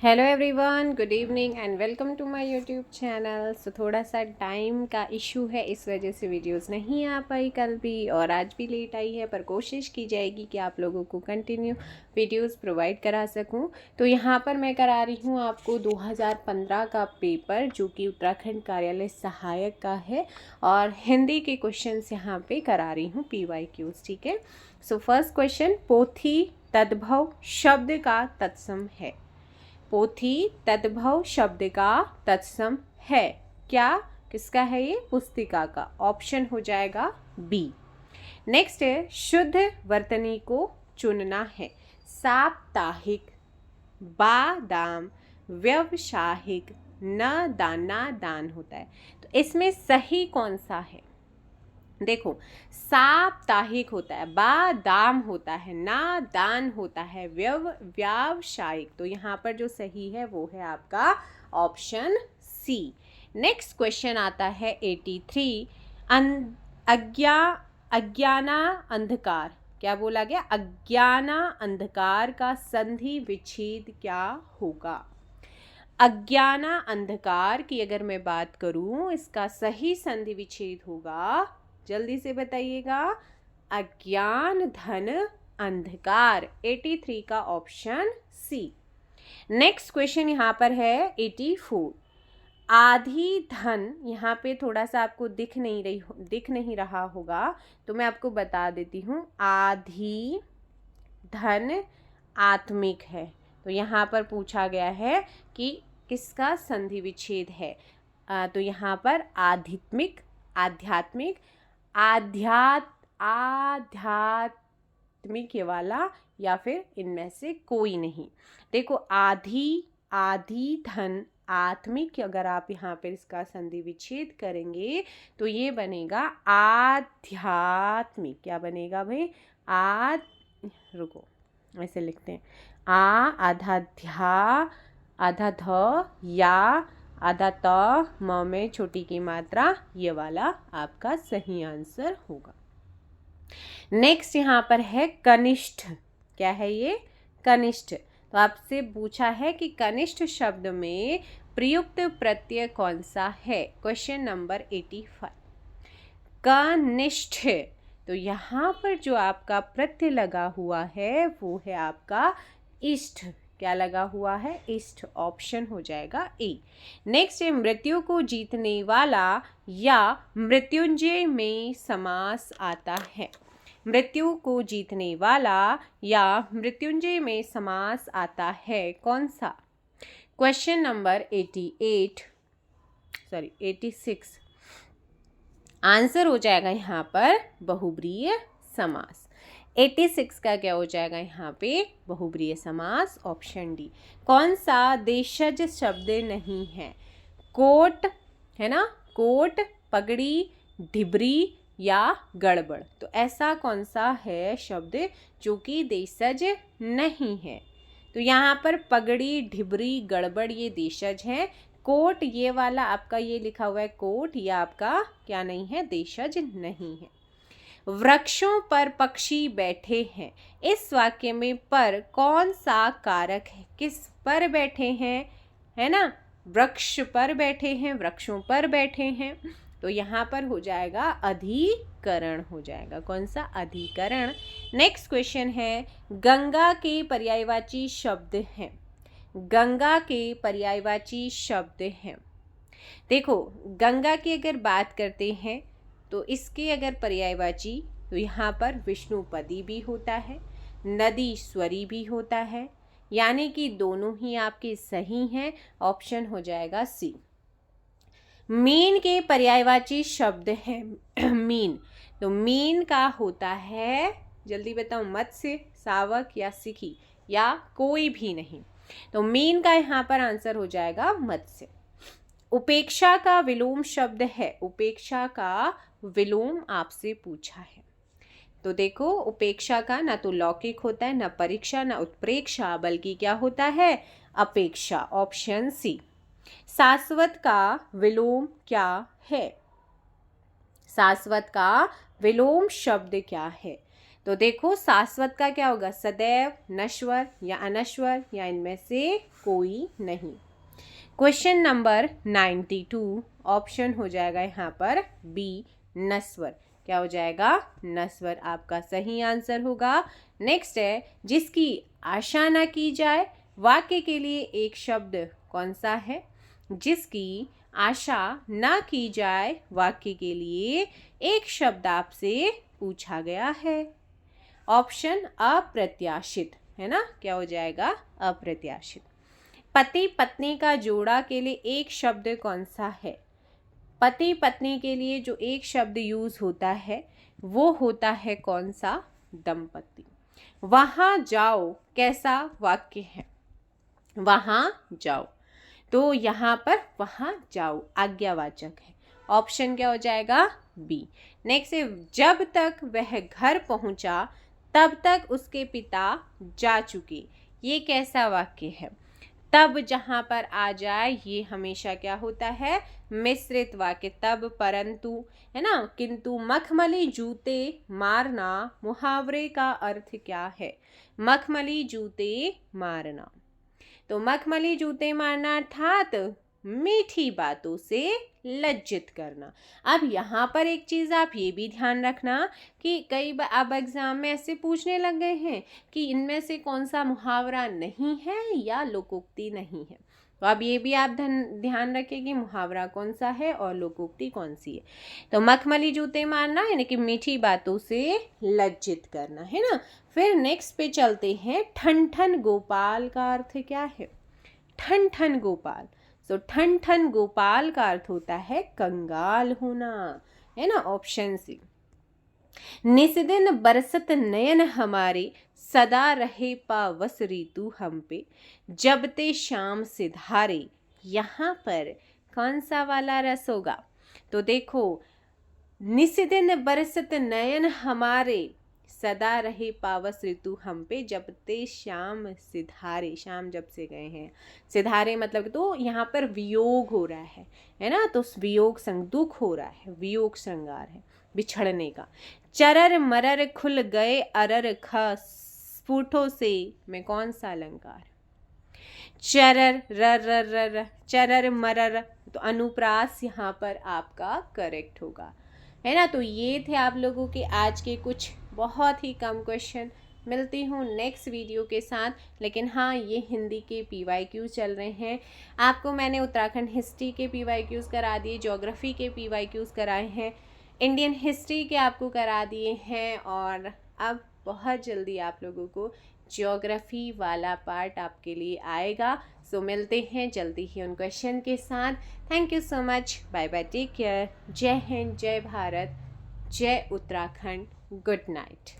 Hello everyone, good evening and welcome to my YouTube channel. So थोड़ा सा time का issue है, इस वजह से वीडियोस नहीं आ पाई कल भी और आज भी लेट आई है, पर कोशिश की जाएगी कि आप लोगों को कंटिन्यू वीडियोस प्रोवाइड करा सकूं। तो यहाँ पर मैं करा रही हूँ आपको 2015 का पेपर, जो कि उत्तराखंड कार्यालय सहायक का है, और हिंदी के क्वेश्चंस यहाँ पे करा रही हूँ PYQs। ठीक है। सो फर्स्ट क्वेश्चन, पोथी तद्भव शब्द का तत्सम है। पोथी तद्भव शब्द का तत्सम है क्या? किसका है ये? पुस्तिका का। ऑप्शन हो जाएगा बी। नेक्स्ट है, शुद्ध वर्तनी को चुनना है। साप्ताहिक, बादाम, व्यवसायिक, न दाना दान होता है। तो इसमें सही कौन सा है? देखो, साप्ताहिक होता है, बादाम होता है, ना दान होता है, व्यावसायिक। तो यहाँ पर जो सही है वो है आपका ऑप्शन सी। नेक्स्ट क्वेश्चन आता है 83। अज्ञाना अंधकार, क्या बोला गया? अज्ञाना अंधकार का संधि विच्छेद क्या होगा? अज्ञाना अंधकार की अगर मैं बात करूं, इसका सही संधि विच्छेद होगा, जल्दी से बताइएगा, अज्ञान धन अंधकार। 83 का ऑप्शन सी। नेक्स्ट क्वेश्चन यहाँ पर है 84। आधी धन, यहाँ पे थोड़ा सा आपको दिख नहीं रहा होगा, तो मैं आपको बता देती हूँ। आधी धन आत्मिक है। तो यहाँ पर पूछा गया है कि किसका संधि विच्छेद है। तो यहाँ पर आध्यात्मिक, आध्यात्मिक ये वाला, या फिर इनमें से कोई नहीं। देखो, आधी धन आत्मिक, अगर आप यहाँ पर इसका संधि विच्छेद करेंगे तो ये बनेगा आध्यात्मिक। क्या बनेगा भाई? रुको, ऐसे लिखते हैं, आधा ध्या, आधा ध, या आधा त, म में छोटी की मात्रा, ये वाला आपका सही आंसर होगा। नेक्स्ट यहाँ पर है कनिष्ठ। क्या है ये? कनिष्ठ। तो आपसे पूछा है कि कनिष्ठ शब्द में प्रयुक्त प्रत्यय कौन सा है। Question number 85। कनिष्ठ, तो यहाँ पर जो आपका प्रत्यय लगा हुआ है वो है आपका इष्ट। क्या लगा हुआ है? इष्ट। ऑप्शन हो जाएगा ए। नेक्स्ट है, मृत्यु को जीतने वाला या मृत्युंजय में समास आता है। मृत्यु को जीतने वाला या मृत्युंजय में समास आता है, कौन सा? Question number 86। आंसर हो जाएगा यहाँ पर बहुब्रीय समास। 86 का क्या हो जाएगा यहाँ पे? बहुब्रीय समास, ऑप्शन डी। कौन सा देशज शब्द नहीं है? कोट है ना, कोट, पगड़ी, ढिबरी या गड़बड़। तो ऐसा कौन सा है शब्द जो कि देशज नहीं है? तो यहाँ पर पगड़ी, ढिबरी, गड़बड़ ये देशज है। कोट, ये वाला आपका ये लिखा हुआ है कोट, ये आपका क्या नहीं है? देशज नहीं है। वृक्षों पर पक्षी बैठे हैं, इस वाक्य में पर कौन सा कारक है? किस पर बैठे हैं? है ना, वृक्ष पर बैठे हैं, वृक्षों पर बैठे हैं। तो यहाँ पर हो जाएगा अधिकरण हो जाएगा। कौन सा? अधिकरण। नेक्स्ट क्वेश्चन है, गंगा के पर्यायवाची शब्द हैं। गंगा के पर्यायवाची शब्द हैं। देखो, गंगा की अगर बात करते हैं तो इसके अगर पर्यायवाची, तो यहाँ पर विष्णुपदी भी होता है, नदीश्वरी भी होता है, यानी कि दोनों ही आपके सही हैं। ऑप्शन हो जाएगा सी। मीन के पर्यायवाची शब्द है मीन। तो मीन का होता है, जल्दी बताओ, मत्स्य, सावक या सिखी, या कोई भी नहीं। तो मीन का यहाँ पर आंसर हो जाएगा मत्स्य। उपेक्षा का विलोम शब्द है। उपेक्षा का विलोम आपसे पूछा है। तो देखो, उपेक्षा का ना तो लौकिक होता है, ना परीक्षा, ना उत्प्रेक्षा, बल्कि क्या होता है? अपेक्षा। Option C. शाश्वत का विलोम क्या है? शाश्वत का विलोम शब्द क्या है? तो देखो शाश्वत का क्या होगा, सदैव, नश्वर या अनश्वर या इनमें से कोई नहीं। क्वेश्चन नंबर 92 ऑप्शन हो जाएगा यहाँ पर बी, नश्वर। क्या हो जाएगा, नश्वर आपका सही आंसर होगा। नेक्स्ट है, जिसकी आशा ना की जाए, वाक्य के लिए एक शब्द कौन सा है। जिसकी आशा ना की जाए, वाक्य के लिए एक शब्द आपसे पूछा गया है। ऑप्शन अप्रत्याशित है ना, क्या हो जाएगा, अप्रत्याशित। पति पत्नी का जोड़ा के लिए एक शब्द कौन सा है। पति पत्नी के लिए जो एक शब्द यूज होता है वो होता है कौन सा, दंपति। वहां जाओ कैसा वाक्य है, वहां जाओ, तो यहाँ पर वहां जाओ आज्ञावाचक है। ऑप्शन क्या हो जाएगा, बी। नेक्स्ट है, जब तक वह घर पहुंचा तब तक उसके पिता जा चुके, ये कैसा वाक्य है। तब जहाँ पर आ जाए ये हमेशा क्या होता है, मिश्रित वाक्य। तब, परंतु, है ना, किंतु। मखमली जूते मारना, मुहावरे का अर्थ क्या है। मखमली जूते मारना, तो मखमली जूते मारना अर्थात मीठी बातों से लज्जित करना। अब यहाँ पर एक चीज़ आप ये भी ध्यान रखना कि कई बार अब एग्जाम में ऐसे पूछने लग गए हैं कि इनमें से कौन सा मुहावरा नहीं है या लोकोक्ति नहीं है। तो अब ये भी आप ध्यान रखें कि मुहावरा कौन सा है और लोकोक्ति कौन सी है। तो मखमली जूते मारना यानी कि मीठी बातों से लज्जित करना, है ना। फिर नेक्स्ट पे चलते हैं, ठन ठन गोपाल का अर्थ क्या है। ठन ठन गोपाल, तो ठन ठन गोपाल का अर्थ होता है कंगाल होना, है ना, ऑप्शन सी। निस्दिन बरसत नयन हमारे, सदा रहे पावस ऋतु हम पे, जब ते शाम सिधारे, यहाँ पर कौन सा वाला रस होगा। तो देखो, निस्दिन बरसत नयन हमारे, सदा रहे पावस ऋतु हम पे, जब ते शाम सिधारे, शाम जब से गए हैं, सिधारे मतलब तो यहाँ पर वियोग हो रहा है ना, तो वियोग संग दुख हो रहा है, वियोग श्रृंगार है बिछड़ने का। चरर मरर खुल गए अरर ख, स्फुटों से में कौन सा अलंकार। चरर, रर, चरर मरर, तो अनुप्रास यहाँ पर आपका करेक्ट होगा, है ना। तो ये थे आप लोगों के आज के कुछ बहुत ही कम क्वेश्चन। मिलती हूँ नेक्स्ट वीडियो के साथ। लेकिन हाँ, ये हिंदी के PYQ चल रहे हैं। आपको मैंने उत्तराखंड हिस्ट्री के PYQs करा दिए, ज्योग्राफी के PYQs कराए हैं, इंडियन हिस्ट्री के आपको करा दिए हैं, और अब बहुत जल्दी आप लोगों को ज्योग्राफी वाला पार्ट आपके लिए आएगा। सो मिलते हैं जल्दी ही उन क्वेश्चन के साथ। Thank you so much, bye bye, take care. जय हिंद, जय भारत, जय उत्तराखंड, गुड नाइट।